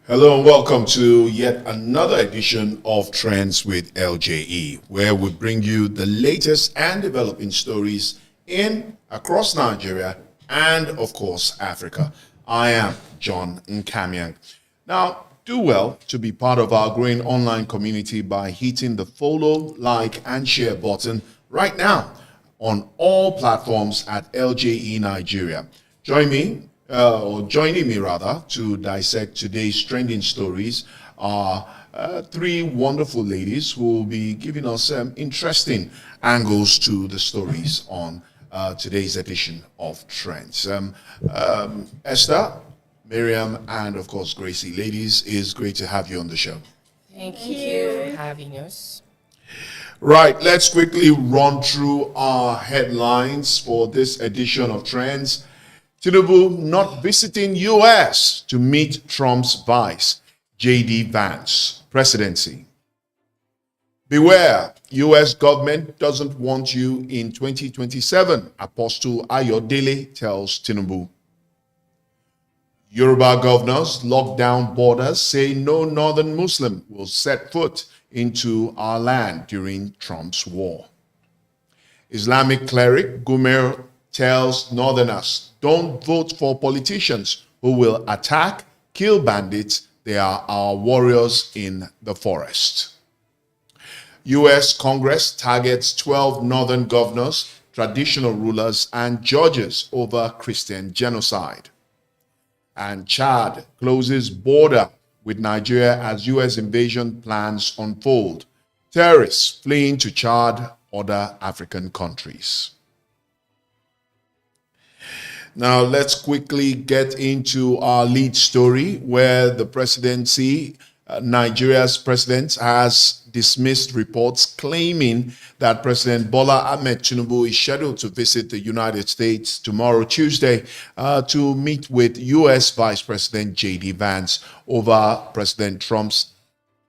Hello and welcome to yet another edition of Trends with LJE, where we bring you the latest and developing stories across Nigeria and, of course, Africa. I am John Nkamiang. Now, do well to be part of our growing online community by hitting the follow, like, and share button right now on all platforms at LJE Nigeria. Joining me rather, to dissect today's trending stories are three wonderful ladies who will be giving us interesting angles to the stories on today's edition of Trends. Esther, Miriam, and of course Gracie. Ladies, it's great to have you on the show. Thank you for having us. Right, let's quickly run through our headlines for this edition of Trends. Tinubu not visiting U.S. to meet Trump's vice, J.D. Vance, presidency. Beware, U.S. government doesn't want you in 2027, Apostle Ayodele tells Tinubu. Yoruba governors lock down borders, say no northern Muslim will set foot into our land during Trump's war. Islamic cleric Gumer tells northerners, don't vote for politicians who will attack, kill bandits. They are our warriors in the forest. U.S. Congress targets 12 northern governors, traditional rulers, and judges over Christian genocide. And Chad closes border with Nigeria as U.S. invasion plans unfold. Terrorists fleeing to Chad, other African countries. Now, let's quickly get into our lead story where the presidency, Nigeria's president, has dismissed reports claiming that President Bola Ahmed Tinubu is scheduled to visit the United States tomorrow, Tuesday, to meet with U.S. Vice President J.D. Vance over President Trump's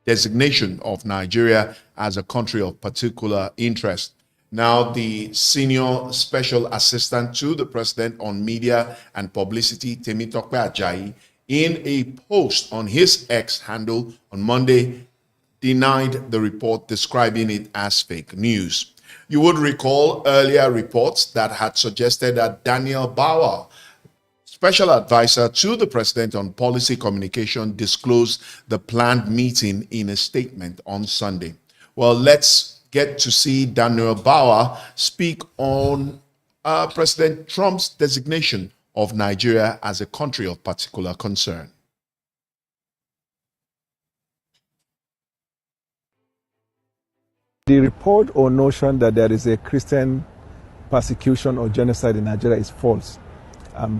designation of Nigeria as a country of particular interest. Now, the senior special assistant to the president on media and publicity, Temitope Ajayi, in a post on his X handle on Monday, denied the report, describing it as fake news. You would recall earlier reports that had suggested that Daniel Bauer, special advisor to the president on policy communication, disclosed the planned meeting in a statement on Sunday. Well, let's get to see Daniel Bauer speak on President Trump's designation of Nigeria as a country of particular concern. The report or notion that there is a Christian persecution or genocide in Nigeria is false.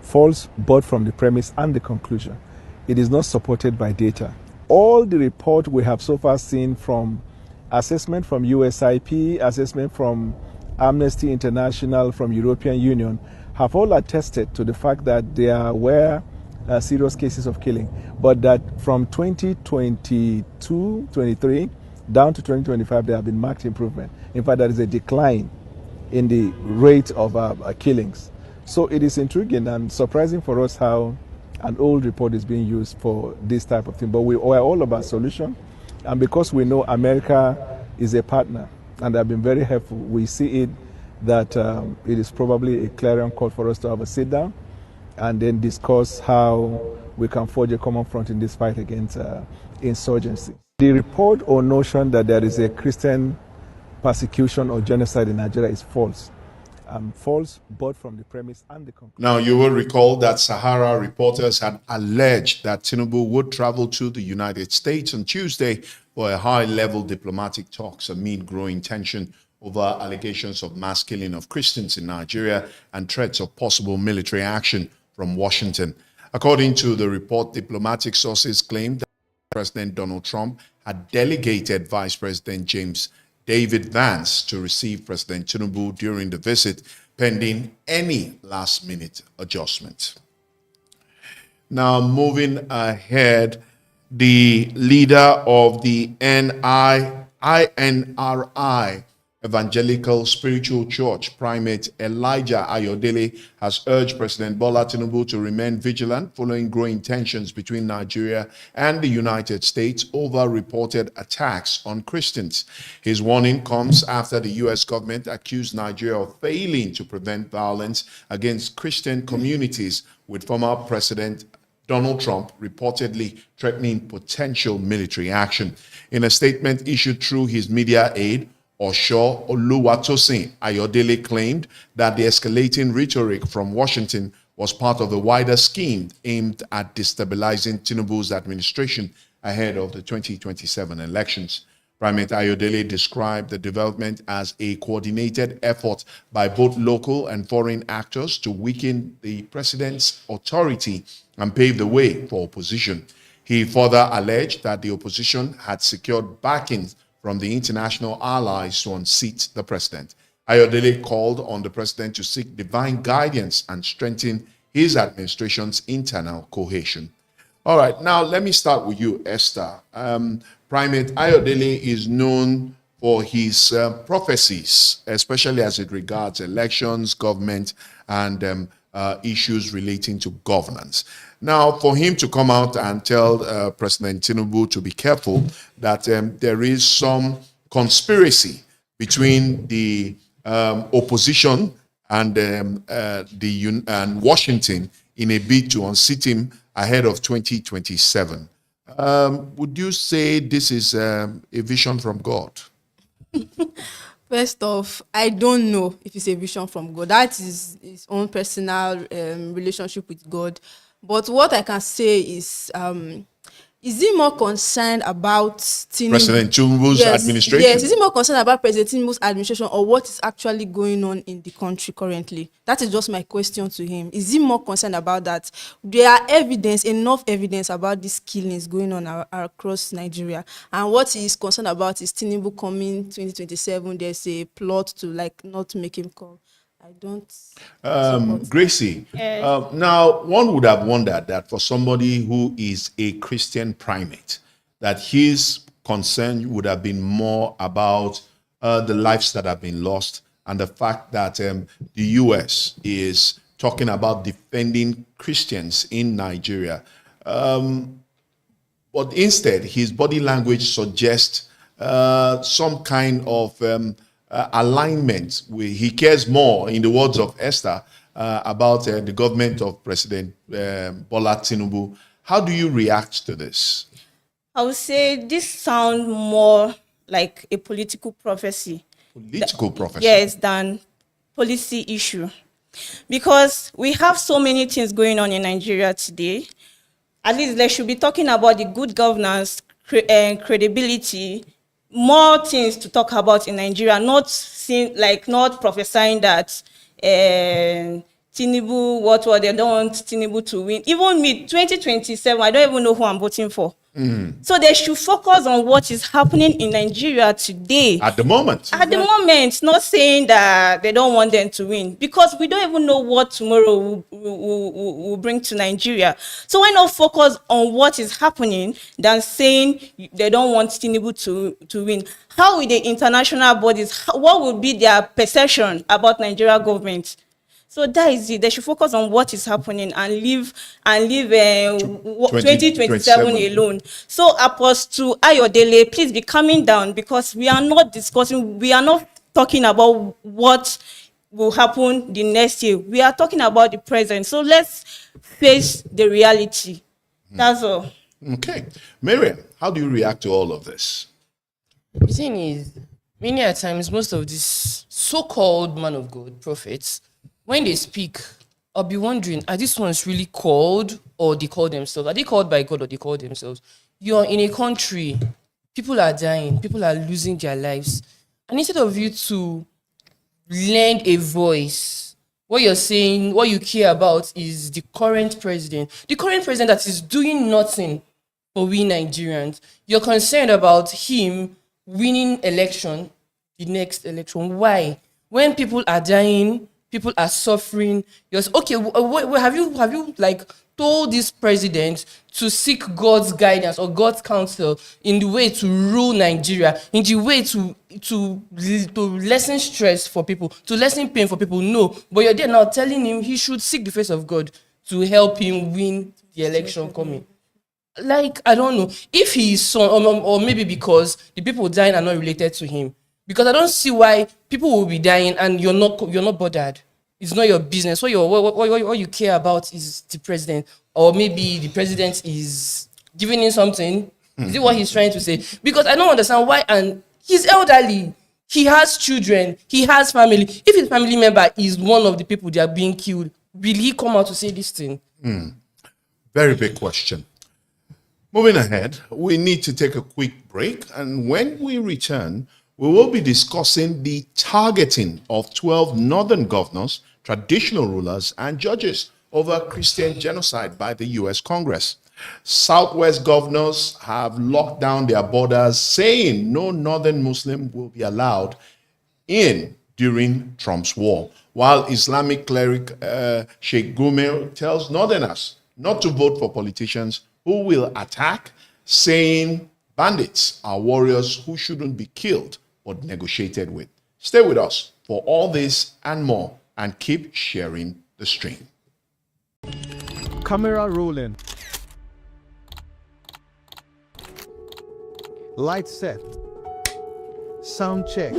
False both from the premise and the conclusion. It is not supported by data. All the report we have so far seen, from assessment from USIP, assessment from Amnesty International, from European Union, have all attested to the fact that there were serious cases of killing, but that from 2022-23 down to 2025, there have been marked improvement. In fact, there is a decline in the rate of killings. So it is intriguing and surprising for us how an old report is being used for this type of thing. But we are all about solution. And because we know America is a partner and they have been very helpful, we see it that it is probably a clarion call for us to have a sit down and then discuss how we can forge a common front in this fight against insurgency. The report or notion that there is a Christian persecution or genocide in Nigeria is false. False both from the premise and the conclusion. Now, you will recall that Sahara reporters had alleged that Tinubu would travel to the United States on Tuesday for a high-level diplomatic talks amid growing tension over allegations of mass killing of Christians in Nigeria and threats of possible military action from Washington. According to the report, diplomatic sources claimed that President Donald Trump had delegated Vice President James David Vance to receive President Tinubu during the visit, pending any last-minute adjustment. Now, moving ahead, the leader of the INRI Evangelical Spiritual Church Primate Elijah Ayodele has urged President Bola Tinubu to remain vigilant following growing tensions between Nigeria and the United States over reported attacks on Christians. His warning comes after the U.S. government accused Nigeria of failing to prevent violence against Christian communities, with former President Donald Trump reportedly threatening potential military action. In a statement issued through his media aide, Osho Oluwatosin Ayodele claimed that the escalating rhetoric from Washington was part of the wider scheme aimed at destabilizing Tinubu's administration ahead of the 2027 elections. Primate Ayodele described the development as a coordinated effort by both local and foreign actors to weaken the president's authority and pave the way for opposition. He further alleged that the opposition had secured backing from the international allies to unseat the president. Ayodele called on the president to seek divine guidance and strengthen his administration's internal cohesion. All right, now let me start with you, Esther. Primate Ayodele is known for his prophecies, especially as it regards elections, government, and issues relating to governance. Now, for him to come out and tell President Tinubu to be careful that there is some conspiracy between the opposition and and Washington in a bid to unseat him ahead of 2027. Would you say this is a vision from God? First off, I don't know if it's a vision from God. That is his own personal relationship with God. But what I can say is he more concerned about President Tinubu's administration? Yes, is he more concerned about President Tinubu's administration or what is actually going on in the country currently? That is just my question to him. Is he more concerned about that? There are enough evidence about these killings going on across Nigeria. And what he is concerned about is Tinubu coming 2027. There's a plot to not make him come. I don't. Gracie, now one would have wondered that for somebody who is a Christian primate, that his concern would have been more about the lives that have been lost and the fact that the U.S. is talking about defending Christians in Nigeria. But instead, his body language suggests some kind of alignment. He cares more, in the words of Esther, about the government of President Bola Tinubu. How do you react to this? I would say this sounds more like a political prophecy. Political prophecy? Yes, than policy issue. Because we have so many things going on in Nigeria today. At least they should be talking about the good governance, credibility, more things to talk about in Nigeria, not prophesying that Tinubu, they don't want Tinubu to win. Even me, 2027, I don't even know who I'm voting for. So they should focus on what is happening in Nigeria today. At the moment. At the moment, not saying that they don't want them to win, because we don't even know what tomorrow will bring to Nigeria. So why not focus on what is happening than saying they don't want Tinubu to win? How will the international bodies, what would be their perception about Nigeria government? So that is it. They should focus on what is happening and leave 2027 alone. So, Apostle Ayodele, please be calming down, because we are not talking about what will happen the next year. We are talking about the present. So let's face the reality. That's all. Okay. Miriam, how do you react to all of this? The thing is, many a times, most of these so-called man of God prophets, when they speak, I'll be wondering, are these ones really called, or they call themselves? Are they called by God, or they call themselves? You're in a country, people are dying, people are losing their lives. And instead of you to lend a voice, what you're saying, what you care about is the current president that is doing nothing for we Nigerians. You're concerned about him winning the next election. Why? When people are dying, people are suffering. You're okay. Have you told this president to seek God's guidance or God's counsel in the way to rule Nigeria, in the way to lessen stress for people, to lessen pain for people. No, but you're there now telling him he should seek the face of God to help him win the election coming. Like, I don't know if his son, or maybe because the people dying are not related to him. Because I don't see why people will be dying and you're not bothered. It's not your business. What you care about is the president, or maybe the president is giving him something. Is it what he's trying to say? Because I don't understand why. And he's elderly. He has children. He has family. If his family member is one of the people that are being killed, will he come out to say this thing? Very big question. Moving ahead, we need to take a quick break. And when we return, we will be discussing the targeting of 12 northern governors, traditional rulers, and judges over Christian genocide by the U.S. Congress. Southwest governors have locked down their borders, saying no northern Muslim will be allowed in during Trump's war, while Islamic cleric Sheikh Gumel tells northerners not to vote for politicians who will attack, saying bandits are warriors who shouldn't be killed but negotiated with. Stay with us for all this and more, and keep sharing the stream. Camera rolling. Light set. Sound check.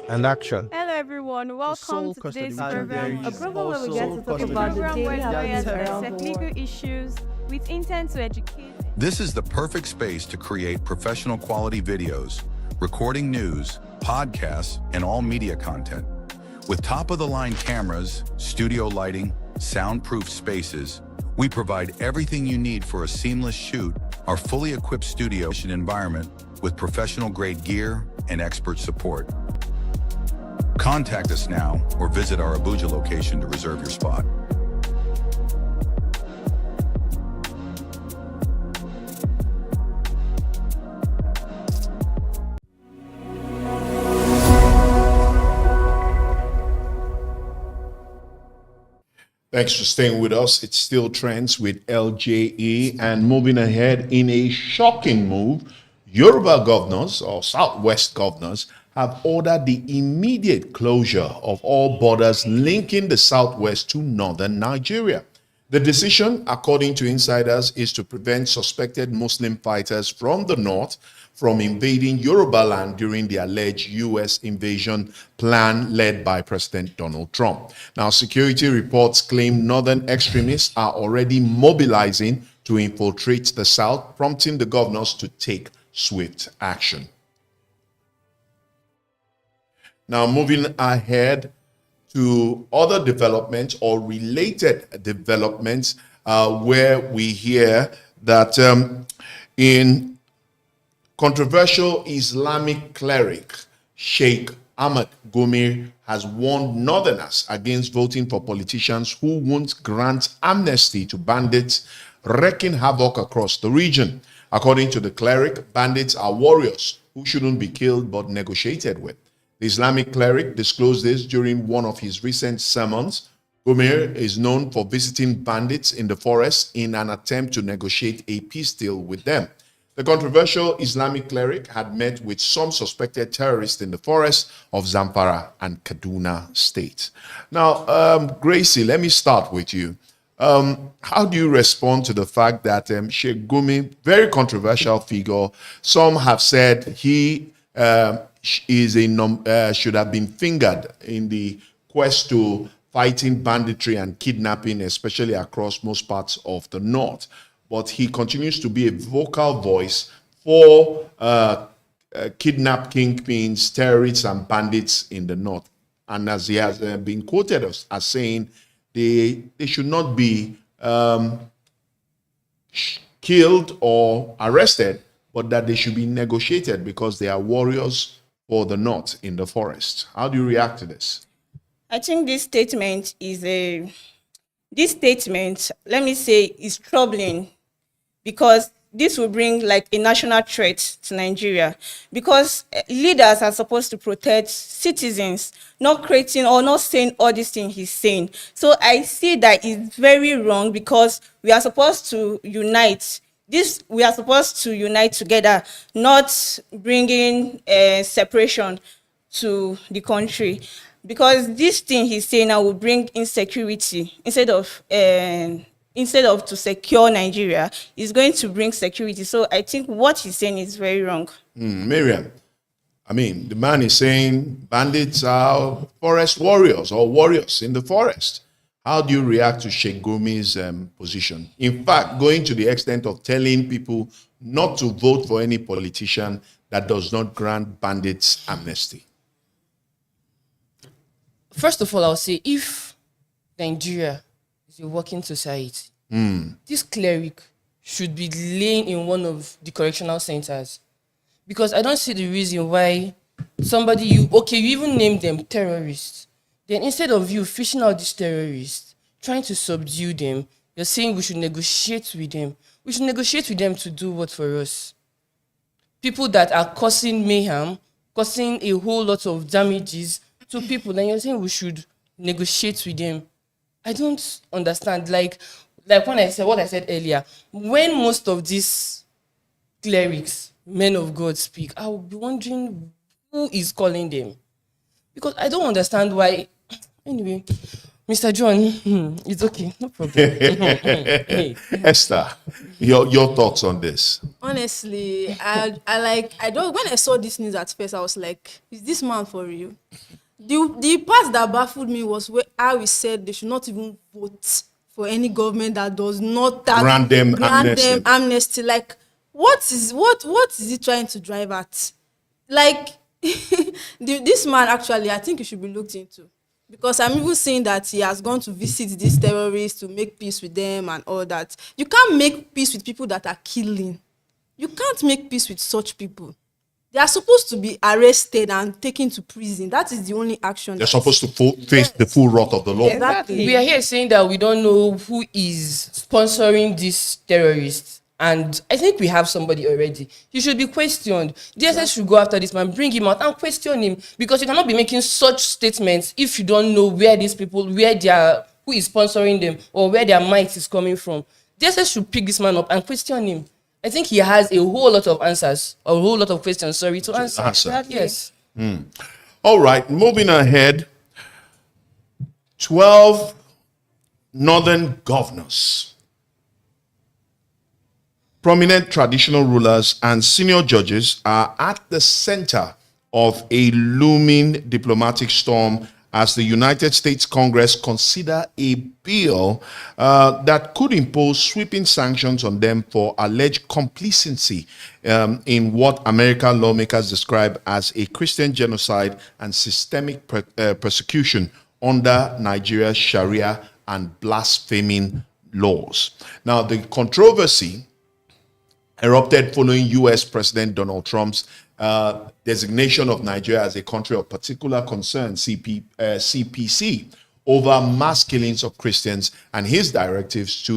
And action. Hello everyone, welcome to today's program, a program where we get to talk custody. about the daily Program where lawyers lawyers dissect legal issues with intent to educate. This is the perfect space to create professional quality videos, recording news, podcasts, and all media content. With top-of-the-line cameras, studio lighting, soundproof spaces, we provide everything you need for a seamless shoot. Our fully equipped studio environment with professional-grade gear and expert support. Contact us now or visit our Abuja location to reserve your spot. Thanks for staying with us. It's still trends with LJE, and moving ahead in a shocking move, Yoruba governors or Southwest governors have ordered the immediate closure of all borders linking the Southwest to northern Nigeria. The decision, according to insiders, is to prevent suspected Muslim fighters from the north from invading Yoruba land during the alleged U.S. invasion plan led by President Donald Trump. Now, security reports claim northern extremists are already mobilizing to infiltrate the south, prompting the governors to take swift action. Now, moving ahead to other developments or related developments, where we hear that in controversial Islamic cleric Sheikh Ahmed Gumel has warned northerners against voting for politicians who won't grant amnesty to bandits wreaking havoc across the region. According to the cleric, bandits are warriors who shouldn't be killed but negotiated with. The Islamic cleric disclosed this during one of his recent sermons. Gumel is known for visiting bandits in the forest in an attempt to negotiate a peace deal with them. The controversial Islamic cleric had met with some suspected terrorists in the forest of Zamfara and Kaduna states. Now, Gracie, let me start with you. How do you respond to the fact that Sheikh Gumel, very controversial figure, some have said he should have been fingered in the quest to fighting banditry and kidnapping, especially across most parts of the north. But he continues to be a vocal voice for kidnap kingpins, terrorists, and bandits in the north. And as he has been quoted as saying, they should not be killed or arrested, but that they should be negotiated because they are warriors for the north in the forest. How do you react to this? I think this statement, let me say, is troubling because this will bring like a national threat to Nigeria, because leaders are supposed to protect citizens, not creating or not saying all these things he's saying. So I see that it's very wrong, because we are supposed to unite. We are supposed to unite together, not bringing separation to the country, because this thing he's saying now will bring insecurity instead of to secure Nigeria. It's going to bring security. So I think what he's saying is very wrong. Miriam, I mean, the man is saying bandits are forest warriors or warriors in the forest. How do you react to Sheikh Gumi's position? In fact, going to the extent of telling people not to vote for any politician that does not grant bandits amnesty. First of all, I'll say, if Nigeria is a working society, this cleric should be laying in one of the correctional centers, because I don't see the reason why somebody you even name them terrorists. Then instead of you fishing out these terrorists, trying to subdue them, you're saying we should negotiate with them. We should negotiate with them to do what for us? People that are causing mayhem, causing a whole lot of damages to people, then you're saying we should negotiate with them. I don't understand. Like when I said what I said earlier, when most of these clerics, men of God, speak, I will be wondering who is calling them, because I don't understand why. Anyway, Mr. John, it's okay, no problem. Hey. Esther, your thoughts on this? Honestly, I don't. When I saw this news at first, I was like, "Is this man for real?" The part that baffled me was how he said they should not even vote for any government that does not grant them amnesty. Like, what is he trying to drive at? Like, this man actually, I think he should be looked into, because I'm even saying that he has gone to visit these terrorists to make peace with them and all that. You can't make peace with people that are killing. You can't make peace with such people. They are supposed to be arrested and taken to prison. That is the only action. They're supposed to face the full wrath of the law. Exactly. We are here saying that we don't know who is sponsoring these terrorists. And I think we have somebody already. He should be questioned. DSS should go after this man, bring him out and question him. Because you cannot be making such statements if you don't know where these people, who is sponsoring them, or where their might is coming from. DSS should pick this man up and question him. I think he has a whole lot of answers, a whole lot of questions, to answer. Exactly. Yes. All right, moving ahead. 12 northern governors, prominent traditional rulers, and senior judges are at the center of a looming diplomatic storm as the United States Congress consider a bill that could impose sweeping sanctions on them for alleged complicity in what American lawmakers describe as a Christian genocide and systemic persecution under Nigeria's Sharia and blaspheming laws. Now, the controversy erupted following U.S. President Donald Trump's designation of Nigeria as a country of particular concern, CPC, over mass killings of Christians, and his directives to